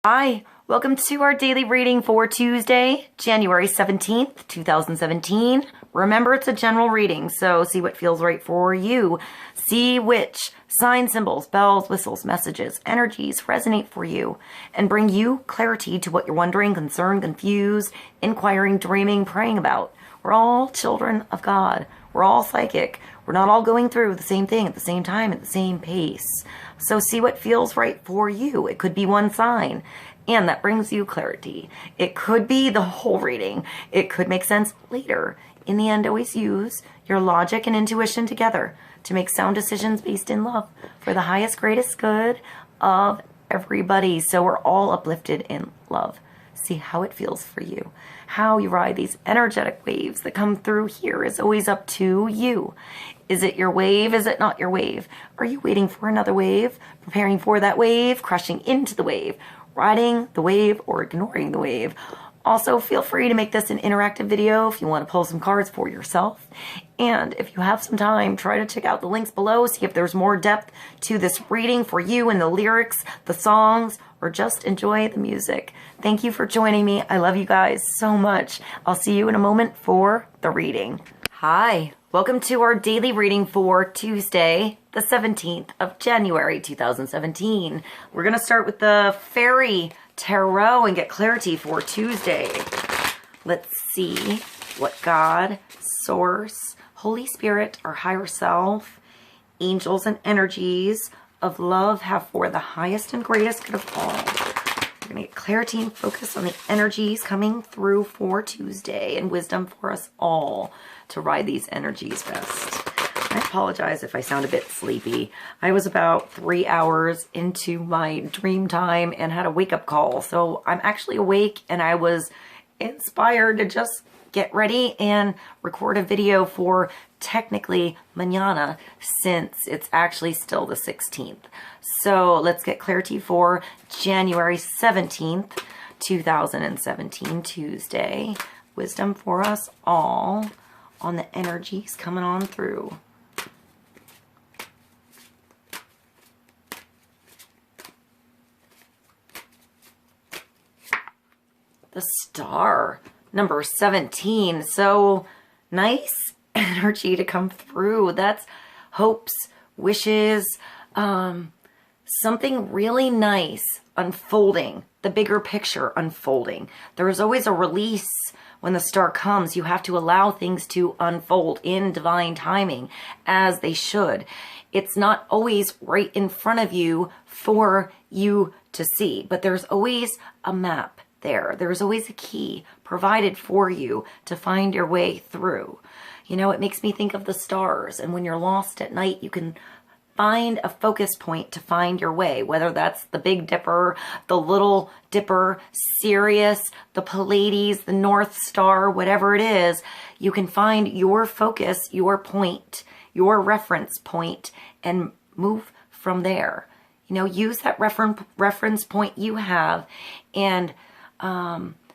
Hi, welcome to our daily reading for Tuesday, January 17th, 2017. Remember, it's a general reading, so see what feels right for you. See which signs, symbols, bells, whistles, messages, energies resonate for you and bring you clarity to what you're wondering, concerned, confused, inquiring, dreaming, praying about. We're all children of God. We're all psychic. We're not all going through the same thing at the same time, at the same pace. So see what feels right for you. It could be one sign, and that brings you clarity. It could be the whole reading. It could make sense later. In the end, always use your logic and intuition together to make sound decisions based in love for the highest, greatest good of everybody. So we're all uplifted in love. See how it feels for you. How you ride these energetic waves that come through here is always up to you. Is it your wave? Is it not your wave? Are you waiting for another wave? Preparing for that wave? Crashing into the wave? Riding the wave or ignoring the wave? Also, feel free to make this an interactive video if you want to pull some cards for yourself. And if you have some time, try to check out the links below, see if there's more depth to this reading for you in the lyrics, the songs, or just enjoy the music. Thank you for joining me. I love you guys so much. I'll see you in a moment for the reading. Hi, welcome to our daily reading for Tuesday, the 17th of January, 2017. We're going to start with the Fairy Tarot and get clarity for Tuesday. Let's see what God, Source, Holy Spirit, our higher self, angels, and energies of love have for the highest and greatest good of all. We're going to get clarity and focus on the energies coming through for Tuesday and wisdom for us all to ride these energies best. I apologize if I sound a bit sleepy. I was about 3 hours into my dream time and had a wake-up call. So I'm actually awake and I was inspired to just get ready and record a video for technically mañana, since it's actually still the 16th. So let's get clarity for January 17th, 2017, Tuesday. Wisdom for us all on the energies coming on through. The Star, number 17. So nice energy to come through. That's hopes, wishes, something really nice unfolding, the bigger picture unfolding. There is always a release when the star comes. You have to allow things to unfold in divine timing as they should. It's not always right in front of you for you to see, but there's always a map there. There's always a key provided for you to find your way through. You know, it makes me think of the stars, and when you're lost at night, you can find a focus point to find your way, whether that's the Big Dipper, the Little Dipper, Sirius, the Pleiades, the North Star, whatever it is. You can find your focus, your point, your reference point, and move from there. You know, use that reference point you have and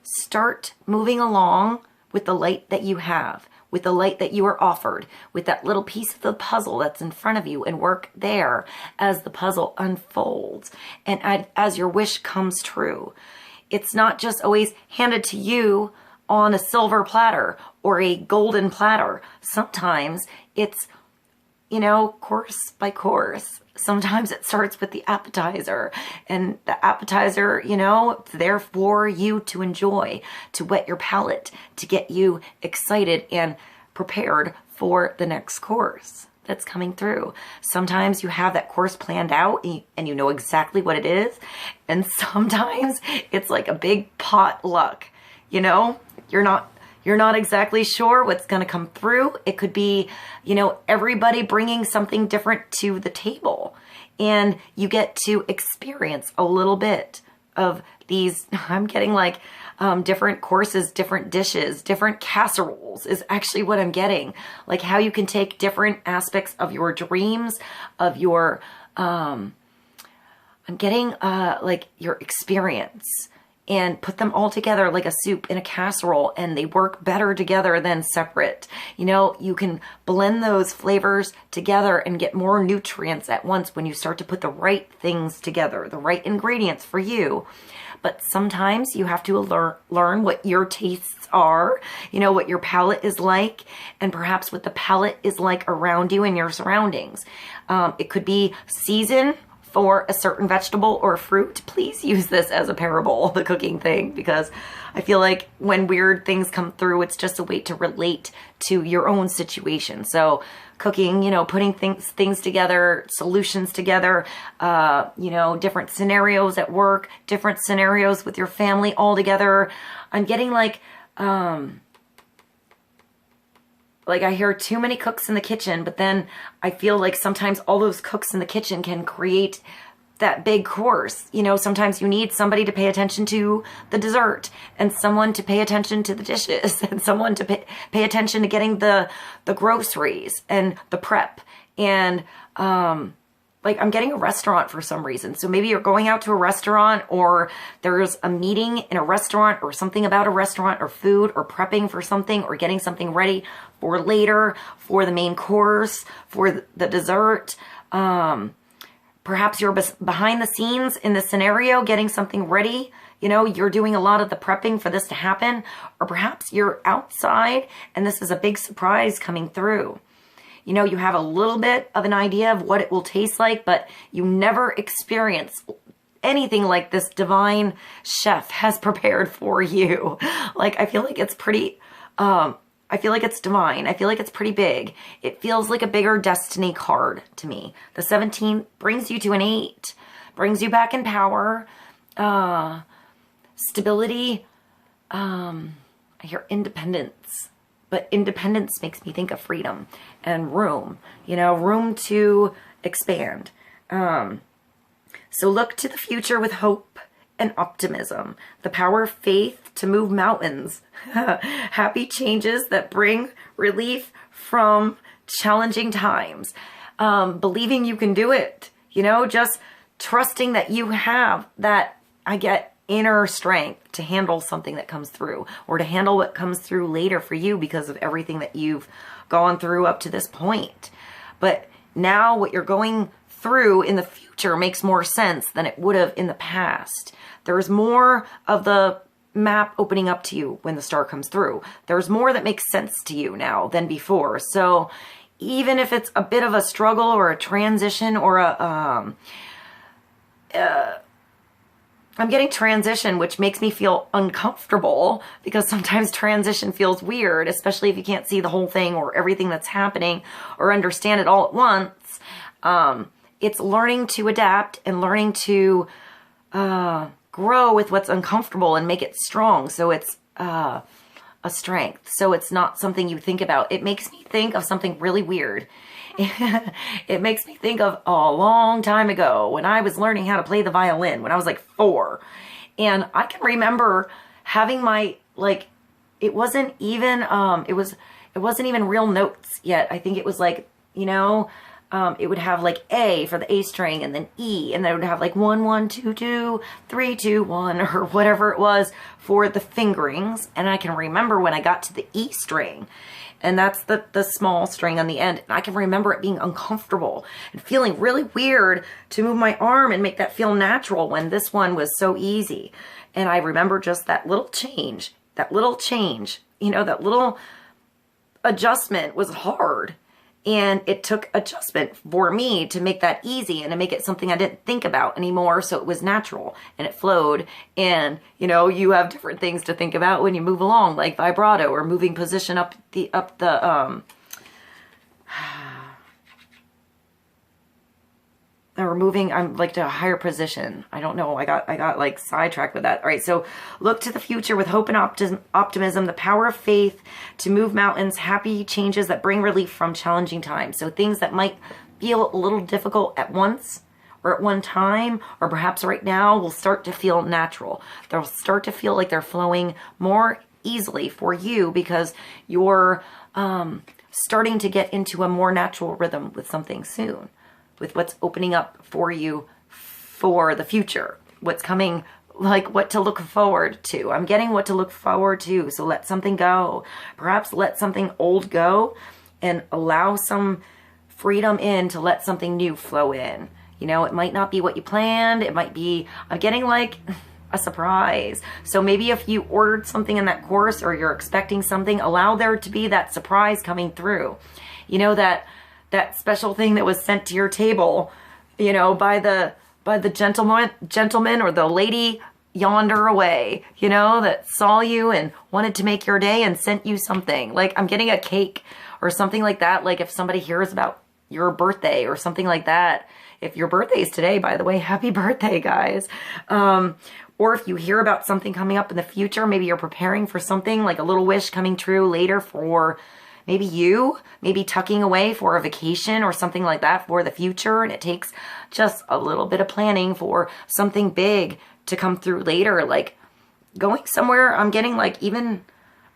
start moving along with the light that you have, with the light that you are offered, with that little piece of the puzzle that's in front of you, and work there as the puzzle unfolds and as your wish comes true. It's not just always handed to you on a silver platter or a golden platter. Sometimes it's, you know, course by course. Sometimes it starts with the appetizer, and the appetizer, you know, it's there for you to enjoy, to whet your palate, to get you excited and prepared for the next course that's coming through. Sometimes you have that course planned out and you know exactly what it is. And sometimes it's like a big potluck, you know, you're not exactly sure what's going to come through. It could be, you know, everybody bringing something different to the table, and you get to experience a little bit of these. I'm getting like different courses, different dishes, different casseroles is actually what I'm getting. Like how you can take different aspects of your dreams, of your, I'm getting like your experience, and put them all together like a soup in a casserole, and they work better together than separate. You know, you can blend those flavors together and get more nutrients at once when you start to put the right things together, the right ingredients for you. but sometimes you have to learn what your tastes are, you know, what your palate is like, and perhaps what the palate is like around you and your surroundings. It could be season for a certain vegetable or fruit. Please use this as a parable, the cooking thing, because I feel like when weird things come through, it's just a way to relate to your own situation. So cooking, you know, putting things together, solutions together, you know, different scenarios at work, different scenarios with your family all together. I'm getting like I hear too many cooks in the kitchen, but then I feel like sometimes all those cooks in the kitchen can create that big course. You know, sometimes you need somebody to pay attention to the dessert, and someone to pay attention to the dishes, and someone to pay attention to getting the groceries and the prep. And like I'm getting a restaurant for some reason. So maybe you're going out to a restaurant, or there's a meeting in a restaurant, or something about a restaurant or food, or prepping for something, or getting something ready for later, for the main course, for the dessert. Perhaps you're behind the scenes in the scenario, getting something ready. You know, you're doing a lot of the prepping for this to happen. Or perhaps you're outside and this is a big surprise coming through. You know, you have a little bit of an idea of what it will taste like, but you never experience anything like this divine chef has prepared for you. Like, I feel like it's pretty, I feel like it's divine. I feel like it's pretty big. It feels like a bigger destiny card to me. The 17 brings you to an 8, brings you back in power, stability. I hear independence. But independence makes me think of freedom and room, you know, room to expand. So look to the future with hope and optimism, the power of faith to move mountains, happy changes that bring relief from challenging times, believing you can do it, you know, just trusting that you have that, I get inner strength to handle something that comes through, or to handle what comes through later for you because of everything that you've gone through up to this point. But now what you're going through in the future makes more sense than it would have in the past. There's more of the map opening up to you when the star comes through. There's more that makes sense to you now than before. So even if it's a bit of a struggle or a transition or I'm getting transition, which makes me feel uncomfortable, because sometimes transition feels weird, especially if you can't see the whole thing or everything that's happening or understand it all at once. It's learning to adapt and learning to grow with what's uncomfortable and make it strong. So it's a strength. So it's not something you think about. It makes me think of something really weird. It makes me think of a long time ago when I was learning how to play the violin when I was like 4. And I can remember having my, like, it wasn't even, it wasn't even real notes yet. I think it was like, you know, it would have like A for the A string, and then E, and then it would have like 1, 1, 2, 2, 3, 2, 1, or whatever it was for the fingerings. And I can remember when I got to the E string, and that's the small string on the end. And I can remember it being uncomfortable and feeling really weird to move my arm and make that feel natural when this one was so easy. And I remember just that little change, you know, that little adjustment was hard. And it took adjustment for me to make that easy and to make it something I didn't think about anymore. So it was natural and it flowed. And, you know, you have different things to think about when you move along, like vibrato or moving position up the or moving, I'm like to a higher position. I don't know. I got like sidetracked with that. All right. So look to the future with hope and optimism, the power of faith to move mountains, happy changes that bring relief from challenging times. So things that might feel a little difficult at once or at one time, or perhaps right now, will start to feel natural. They'll start to feel like they're flowing more easily for you because you're starting to get into a more natural rhythm with something soon, with what's opening up for you for the future, what's coming, like what to look forward to. I'm getting what to look forward to. So let something go. Perhaps let something old go and allow some freedom in to let something new flow in. You know, it might not be what you planned. It might be, I'm getting like a surprise. So maybe if you ordered something in that course or you're expecting something, allow there to be that surprise coming through. You know, that special thing that was sent to your table, you know, by the gentleman or the lady yonder away, you know, that saw you and wanted to make your day and sent you something. Like, I'm getting a cake or something like that. Like if somebody hears about your birthday or something like that. If your birthday is today, by the way, happy birthday, guys. Or if you hear about something coming up in the future, maybe you're preparing for something like a little wish coming true later for maybe tucking away for a vacation or something like that for the future. And it takes just a little bit of planning for something big to come through later, like going somewhere. I'm getting like even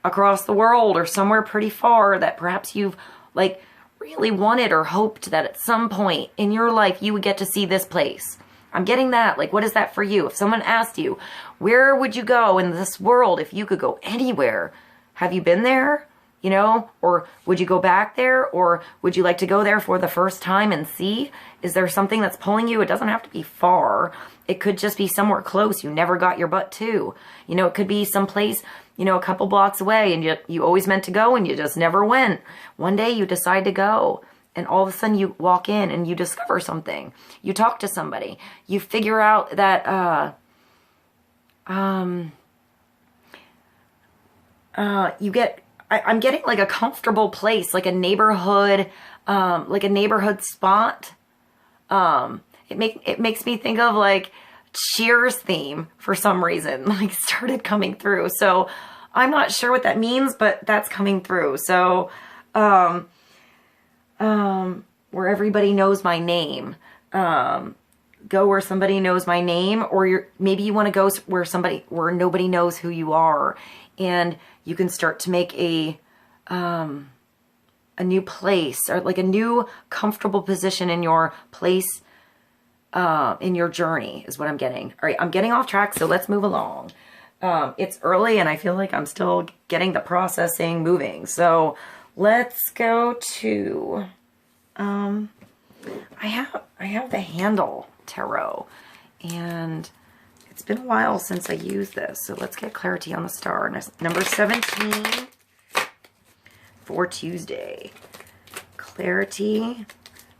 across the world or somewhere pretty far that perhaps you've like really wanted or hoped that at some point in your life you would get to see this place. I'm getting that. Like, what is that for you? If someone asked you, where would you go in this world if you could go anywhere? Have you been there? You know, or would you go back there? Or would you like to go there for the first time and see? Is there something that's pulling you? It doesn't have to be far. It could just be somewhere close you never got your butt to. You know, it could be someplace, you know, a couple blocks away and you always meant to go and you just never went. One day you decide to go and all of a sudden you walk in and you discover something. You talk to somebody. You figure out that, I'm getting like a comfortable place, like a neighborhood spot. It makes me think of like Cheers theme for some reason, like started coming through. So I'm not sure what that means, but that's coming through. So, where everybody knows my name, go where somebody knows my name, or maybe you want to go where nobody knows who you are, and you can start to make a new place or like a new comfortable position in your place, in your journey is what I'm getting. All right, I'm getting off track, so let's move along. It's early and I feel like I'm still getting the processing moving. So let's go to, I have the Handle Tarot, and it's been a while since I used this. So let's get clarity on the star. Number 17 for Tuesday. Clarity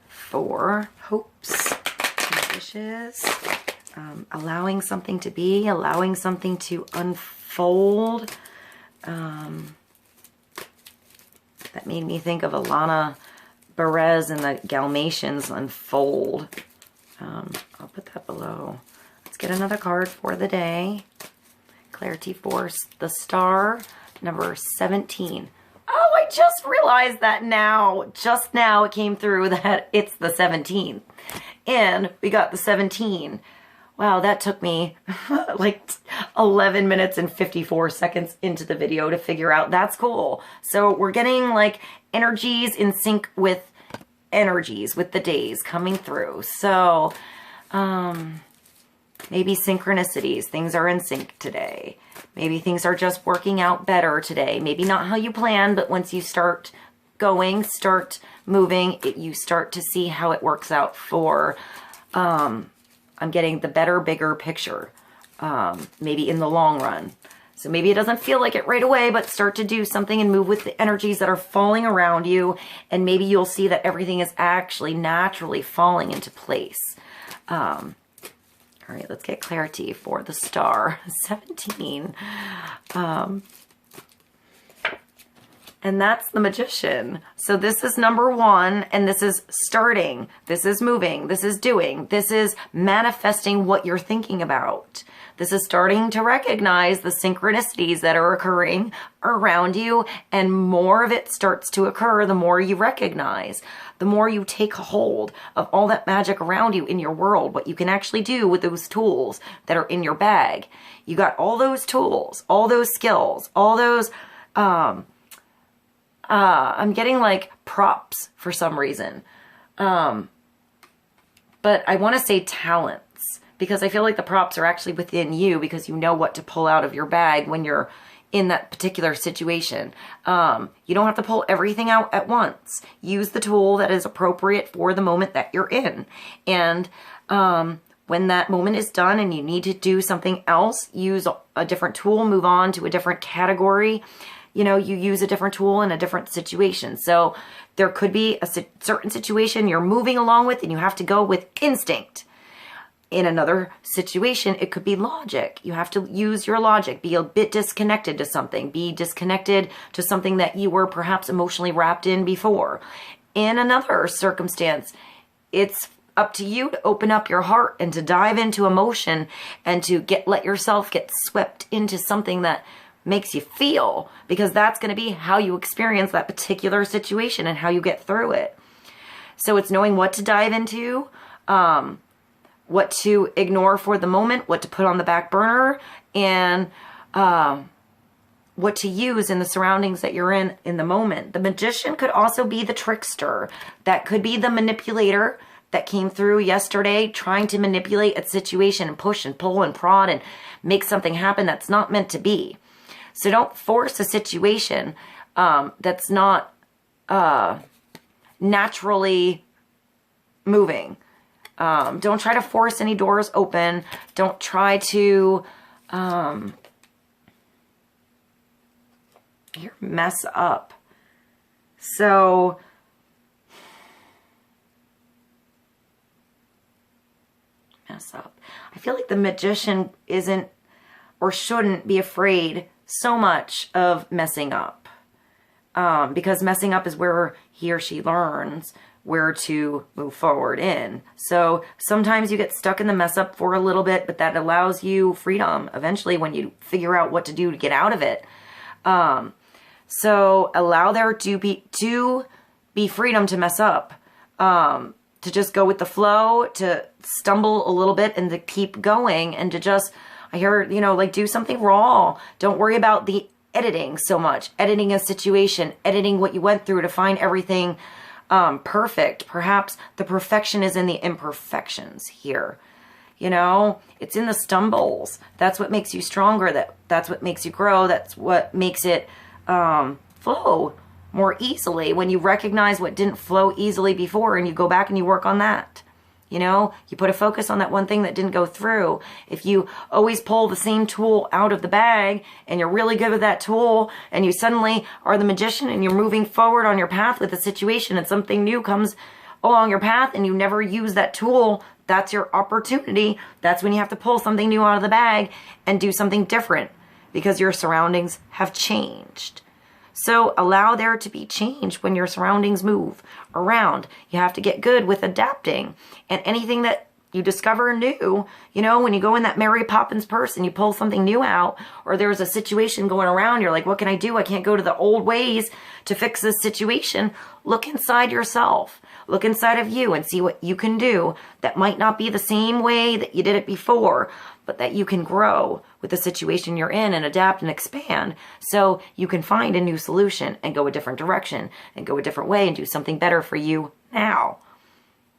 for hopes and wishes. Allowing something to be, allowing something to unfold. That made me think of ALANA, BARAZ, and the Galmatians unfold. I'll put that below. Let's get another card for the day. Clarity for the star, number 17. Oh, I just realized that now. Just now it came through that it's the 17th. And we got the 17. Wow, that took me like 11 minutes and 54 seconds into the video to figure out. That's cool. So we're getting like energies in sync with energies, with the days coming through. So maybe synchronicities. Things are in sync today. Maybe things are just working out better today. Maybe not how you planned, but once you start going, start moving, you start to see how it works out for... I'm getting the better, bigger picture, maybe in the long run. So maybe it doesn't feel like it right away, but start to do something and move with the energies that are falling around you. And maybe you'll see that everything is actually naturally falling into place. All right, let's get clarity for the star, 17. And that's the Magician. So this is number 1, and this is starting, this is moving, this is doing, this is manifesting what you're thinking about. This is starting to recognize the synchronicities that are occurring around you, and more of it starts to occur the more you recognize, the more you take hold of all that magic around you in your world, what you can actually do with those tools that are in your bag. You got all those tools, all those skills, all those, I'm getting like props for some reason. But I want to say talents, because I feel like the props are actually within you because you know what to pull out of your bag when you're in that particular situation. You don't have to pull everything out at once. Use the tool that is appropriate for the moment that you're in. And When that moment is done and you need to do something else, use a different tool, move on to a different category. You know, you use a different tool in a different situation. So there could be a certain situation you're moving along with and you have to go with instinct. In another situation, it could be logic. You have to use your logic, be a bit disconnected to something, be disconnected to something that you were perhaps emotionally wrapped in before. In another circumstance, it's up to you to open up your heart and to dive into emotion and to let yourself get swept into something that makes you feel, because that's going to be how you experience that particular situation and how you get through it. So it's knowing what to dive into, what to ignore for the moment, what to put on the back burner, and what to use in the surroundings that you're in the moment. The magician could also be the trickster. That could be the manipulator that came through yesterday, trying to manipulate a situation and push and pull and prod and make something happen that's not meant to be. So don't force a situation that's not naturally moving. Don't try to force any doors open. Don't try to mess up. So mess up. I feel like the magician isn't or shouldn't be afraid so much of messing up, because messing up is where he or she learns where to move forward in. So sometimes you get stuck in the mess up for a little bit, but that allows you freedom eventually when you figure out what to do to get out of it. So allow there to be freedom to mess up, to just go with the flow, to stumble a little bit and to keep going, and to just, I hear, you know, like do something raw. Don't worry about the editing so much. Editing a situation, editing what you went through to find everything perfect. Perhaps the perfection is in the imperfections here. You know, it's in the stumbles. That's what makes you stronger. That's what makes you grow. That's what makes it flow more easily, when you recognize what didn't flow easily before and you go back and you work on that. You know, you put a focus on that one thing that didn't go through. If you always pull the same tool out of the bag and you're really good with that tool and you suddenly are the magician and you're moving forward on your path with a situation and something new comes along your path and you never use that tool, that's your opportunity. That's when you have to pull something new out of the bag and do something different, because your surroundings have changed. So allow there to be change when your surroundings move around. You have to get good with adapting. And anything that you discover new, you know, when you go in that Mary Poppins purse and you pull something new out, or there's a situation going around, you're like, what can I do? I can't go to the old ways to fix this situation. Look inside yourself. Look inside of you and see what you can do that might not be the same way that you did it before, but that you can grow with the situation you're in and adapt and expand, so you can find a new solution and go a different direction and go a different way and do something better for you now.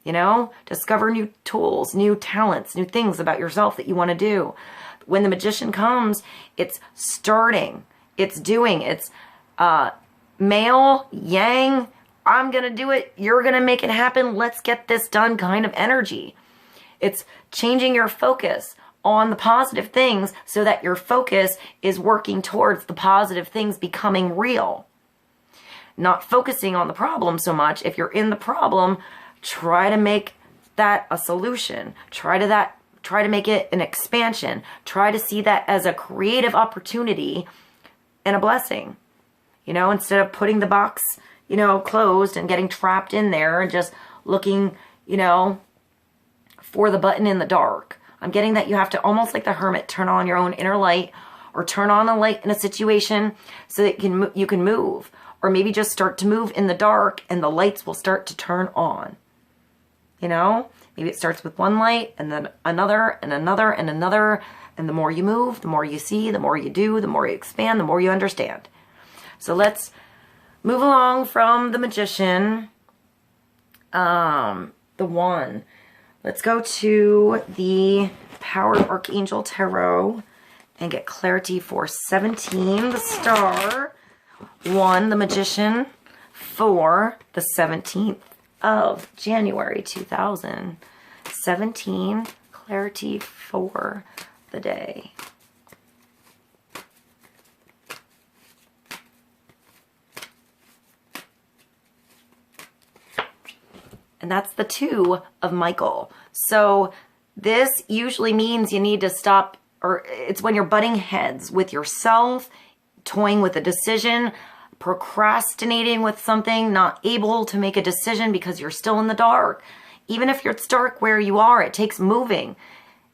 You know, discover new tools, new talents, new things about yourself that you want to do. When the magician comes, it's starting, it's doing, it's male, yang, I'm going to do it, you're going to make it happen, let's get this done kind of energy. It's changing your focus on the positive things so that your focus is working towards the positive things becoming real. Not focusing on the problem so much. If you're in the problem, try to make that a solution. Try to make it an expansion. Try to see that as a creative opportunity and a blessing. You know, instead of putting the box, you know, closed and getting trapped in there and just looking, you know, for the button in the dark. I'm getting that you have to, almost like the hermit, turn on your own inner light, or turn on a light in a situation so that you can move. Or maybe just start to move in the dark and the lights will start to turn on. You know, maybe it starts with one light and then another and another and another. And the more you move, the more you see, the more you do, the more you expand, the more you understand. So let's move along from the magician, the one. Let's go to the Power of Archangel Tarot and get clarity for 17, the Star, 1, the Magician, 4, the 17th of January 2017, clarity for the day. And that's the 2 of Michael. So this usually means you need to stop, or it's when you're butting heads with yourself, toying with a decision, procrastinating with something, not able to make a decision because you're still in the dark. Even if it's dark where you are, it takes moving,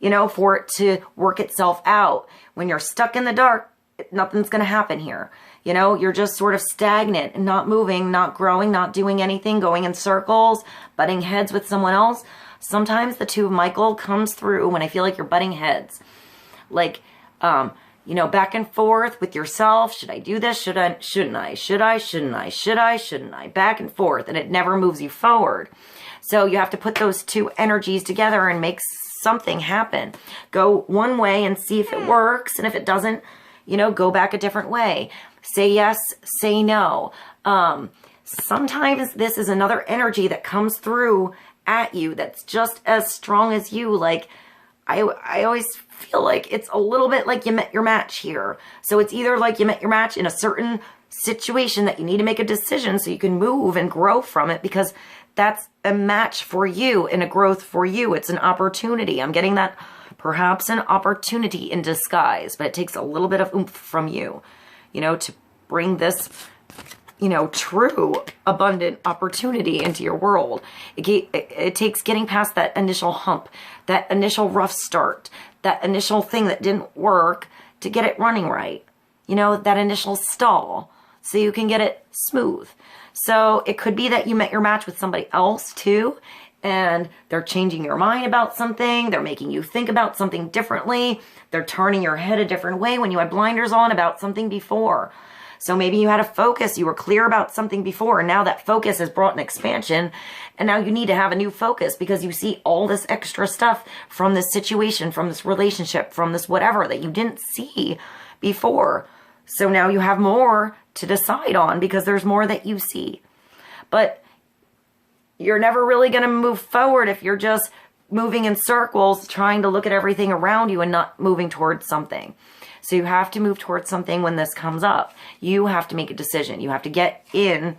you know, for it to work itself out. When you're stuck in the dark, nothing's going to happen here. You know, you're just sort of stagnant and not moving, not growing, not doing anything, going in circles, butting heads with someone else. Sometimes the 2 of Michael comes through when I feel like you're butting heads. Like, you know, back and forth with yourself. Should I do this? Shouldn't I? Should I? Shouldn't I? Shouldn't I? Back and forth. And it never moves you forward. So you have to put those 2 energies together and make something happen. Go one way and see if it works. And if it doesn't, you know, go back a different way. Say yes, say no. Sometimes this is another energy that comes through at you that's just as strong as you. Like, I always feel like it's a little bit like you met your match here. So it's either like you met your match in a certain situation that you need to make a decision so you can move and grow from it, because that's a match for you and a growth for you. It's an opportunity. I'm getting that, perhaps an opportunity in disguise, but it takes a little bit of oomph from you, you know, to bring this, you know, true, abundant opportunity into your world. It takes getting past that initial hump, that initial rough start, that initial thing that didn't work to get it running right. You know, that initial stall, so you can get it smooth. So it could be that you met your match with somebody else too, and they're changing your mind about something. They're making you think about something differently. They're turning your head a different way when you had blinders on about something before. So maybe you had a focus, you were clear about something before, and now that focus has brought an expansion, and now you need to have a new focus because you see all this extra stuff from this situation, from this relationship, from this whatever that you didn't see before. So now you have more to decide on because there's more that you see. But you're never really going to move forward if you're just moving in circles, trying to look at everything around you and not moving towards something. So you have to move towards something when this comes up. You have to make a decision. You have to get in,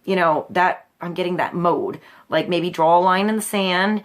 you know, that, I'm getting that mode. Like maybe draw a line in the sand,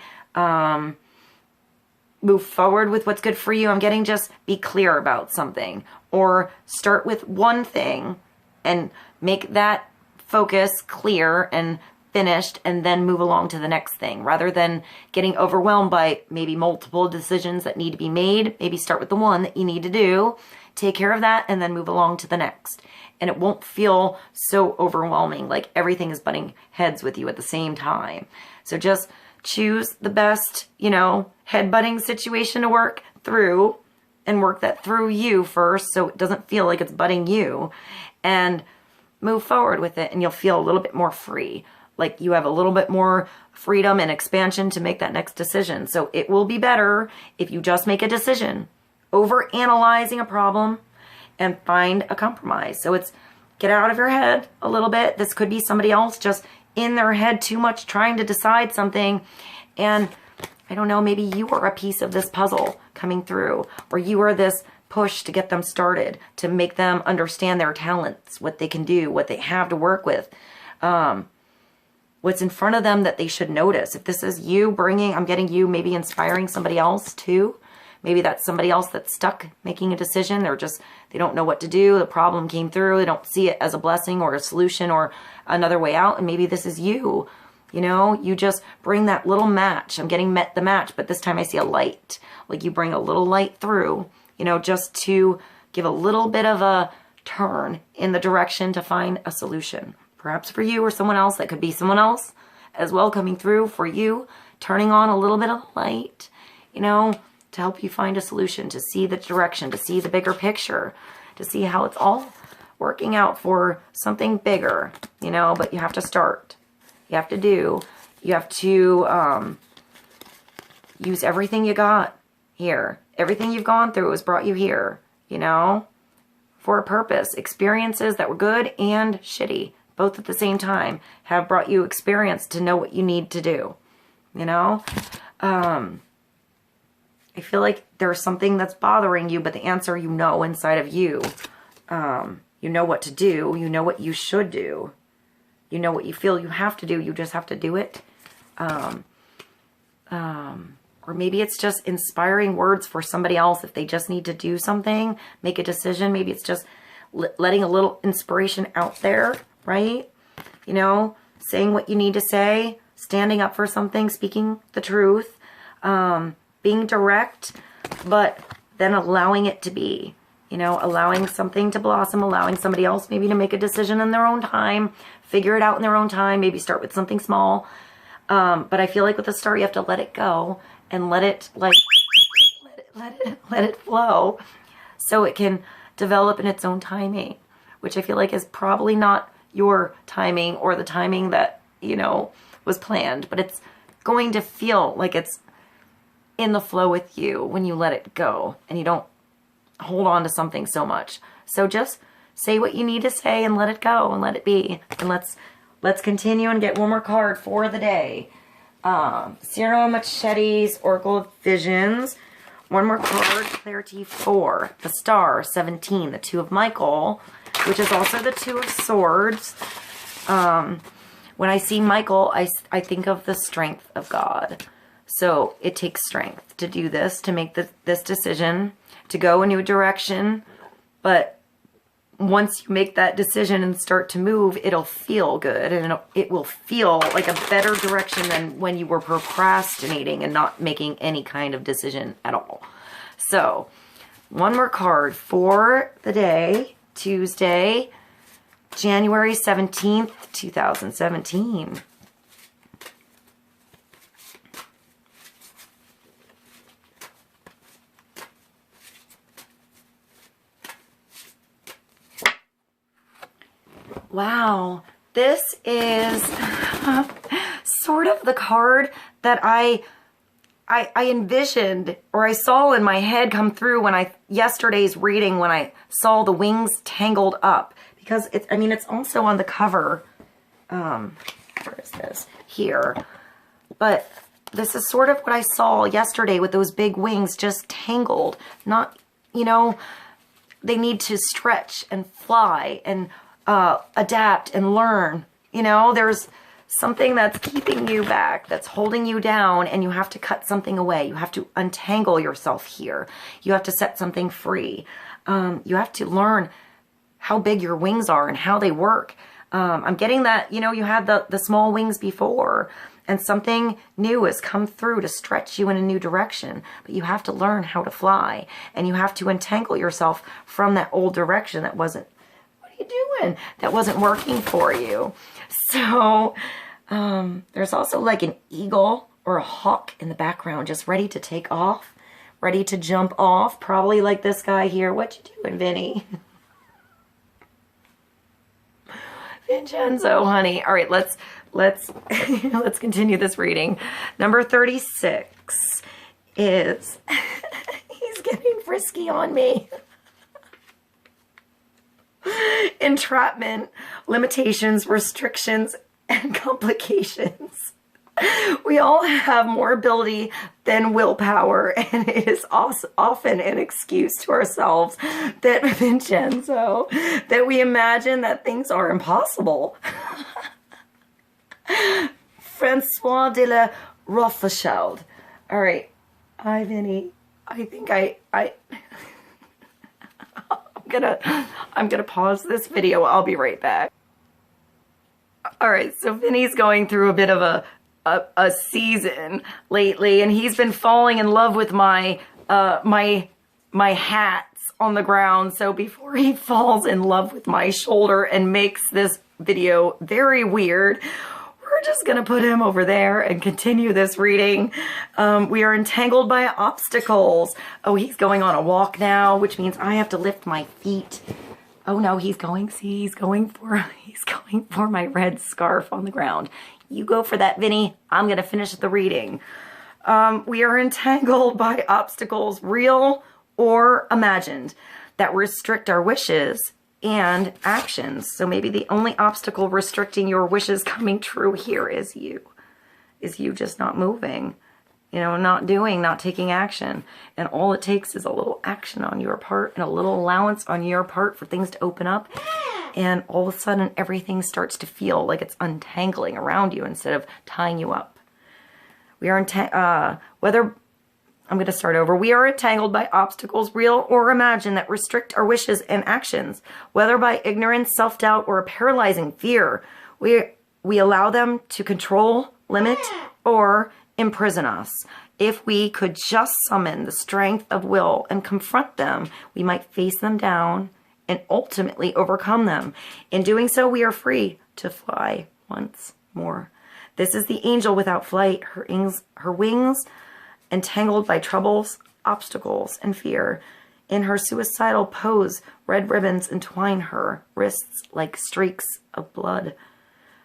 move forward with what's good for you. I'm getting just be clear about something, or start with one thing and make that focus clear and finished, and then move along to the next thing, rather than getting overwhelmed by maybe multiple decisions that need to be made. Maybe start with the one that you need to do, take care of that, and then move along to the next. And it won't feel so overwhelming, like everything is butting heads with you at the same time. So just choose the best, you know, head-butting situation to work through, and work that through you first so it doesn't feel like it's butting you, and move forward with it, and you'll feel a little bit more free. Like you have a little bit more freedom and expansion to make that next decision. So it will be better if you just make a decision over analyzing a problem and find a compromise. So it's get out of your head a little bit. This could be somebody else just in their head too much trying to decide something. And I don't know, maybe you are a piece of this puzzle coming through, or you are this push to get them started, to make them understand their talents, what they can do, what they have to work with. What's in front of them that they should notice. If this is you bringing, I'm getting you maybe inspiring somebody else too. Maybe that's somebody else that's stuck making a decision. They don't know what to do. The problem came through. They don't see it as a blessing or a solution or another way out. And maybe this is you. You know, you just bring that little match. I'm getting met the match, but this time I see a light. Like you bring a little light through, you know, just to give a little bit of a turn in the direction to find a solution. Perhaps for you or someone else. That could be someone else as well coming through for you, turning on a little bit of light, you know, to help you find a solution, to see the direction, to see the bigger picture, to see how it's all working out for something bigger, you know. But you have to start. You have to use everything you got here. Everything you've gone through has brought you here, you know, for a purpose. Experiences that were good and shitty, both at the same time, have brought you experience to know what you need to do, you know? I feel like there's something that's bothering you, but the answer you know inside of you. You know what to do. You know what you should do. You know what you feel you have to do. You just have to do it. Or maybe it's just inspiring words for somebody else if they just need to do something, make a decision. Maybe it's just letting a little inspiration out there, right? You know, saying what you need to say, standing up for something, speaking the truth, being direct, but then allowing it to be, you know, allowing something to blossom, allowing somebody else maybe to make a decision in their own time, figure it out in their own time, maybe start with something small. But I feel like with the star, you have to let it go and let it, like, let it flow so it can develop in its own timing, which I feel like is probably not your timing or the timing that, you know, was planned, but it's going to feel like it's in the flow with you when you let it go and you don't hold on to something so much. So just say what you need to say and let it go and let it be. And let's continue and get one more card for the day. Cyrano Machetes, Oracle of Visions. One more card, Clarity 4, the Star, 17, the Two of Michael, which is also the Two of Swords. When I see Michael, I think of the strength of God. So it takes strength to do this, to make this decision, to go a new direction. But once you make that decision and start to move, it'll feel good, and it will feel like a better direction than when you were procrastinating and not making any kind of decision at all. So one more card for the day, Tuesday, January 17th, 2017. Wow, this is sort of the card that I envisioned, or I saw in my head come through when yesterday's reading, when I saw the wings tangled up, because it's also on the cover. Where is this? Here. But this is sort of what I saw yesterday with those big wings just tangled. Not, you know, they need to stretch and fly and adapt and learn. You know, there's something that's keeping you back, that's holding you down, and you have to cut something away. You have to untangle yourself here. You have to set something free. You have to learn how big your wings are and how they work. I'm getting that, you know, you had the small wings before, and something new has come through to stretch you in a new direction. But you have to learn how to fly, and you have to untangle yourself from that old direction that wasn't, doing, that wasn't working for you. So there's also like an eagle or a hawk in the background, just ready to take off, ready to jump off, probably like this guy here. What you doing, Vinny? Vincenzo, honey. All right, let's let's continue this reading. Number 36 is he's getting frisky on me. Entrapment, limitations, restrictions, and complications. We all have more ability than willpower, and it is often an excuse to ourselves, that Vincenzo, that we imagine that things are impossible. François de la Rochefoucauld. All right, hi, Vinny. I think I'm gonna pause this video. I'll be right back. All right, so Vinny's going through a bit of a season lately, and he's been falling in love with my my hats on the ground. So before he falls in love with my shoulder and makes this video very weird, we're just gonna put him over there and continue this reading. We are entangled by obstacles. Oh, he's going on a walk now, which means I have to lift my feet. Oh no, he's going for my red scarf on the ground. You go for that, Vinny. I'm gonna finish the reading. We are entangled by obstacles, real or imagined, that restrict our wishes and actions. So maybe the only obstacle restricting your wishes coming true here is you just not moving. you know, not doing, not taking action. And all it takes is a little action on your part and a little allowance on your part for things to open up. And all of a sudden, everything starts to feel like it's untangling around you instead of tying you up. We are I'm going to start over. We are entangled by obstacles, real or imagined, that restrict our wishes and actions, whether by ignorance, self-doubt, or a paralyzing fear. We allow them to control, limit, or imprison us. If we could just summon the strength of will and confront them, we might face them down and ultimately overcome them. In doing so, we are free to fly once more. This is the angel without flight, her wings entangled by troubles, obstacles, and fear. In her suicidal pose, red ribbons entwine her wrists like streaks of blood.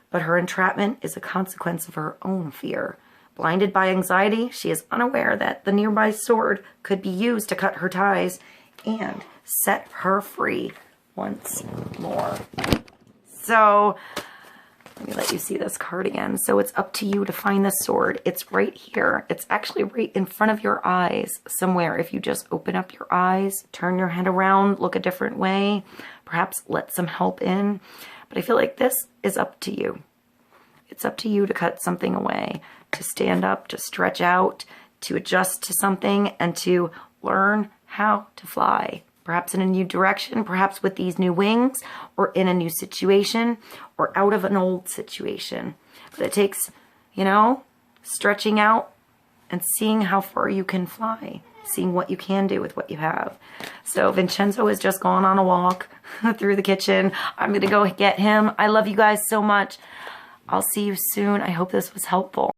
But her entrapment is a consequence of her own fear. Blinded by anxiety, she is unaware that the nearby sword could be used to cut her ties and set her free once more. So, let me let you see this card again. So it's up to you to find the sword. It's right here. It's actually right in front of your eyes somewhere. If you just open up your eyes, turn your head around, look a different way, perhaps let some help in. But I feel like this is up to you. It's up to you to cut something away, to stand up, to stretch out, to adjust to something, and to learn how to fly. Perhaps in a new direction, perhaps with these new wings, or in a new situation, or out of an old situation. But it takes, you know, stretching out and seeing how far you can fly, seeing what you can do with what you have. So Vincenzo has just gone on a walk through the kitchen. I'm going to go get him. I love you guys so much. I'll see you soon. I hope this was helpful.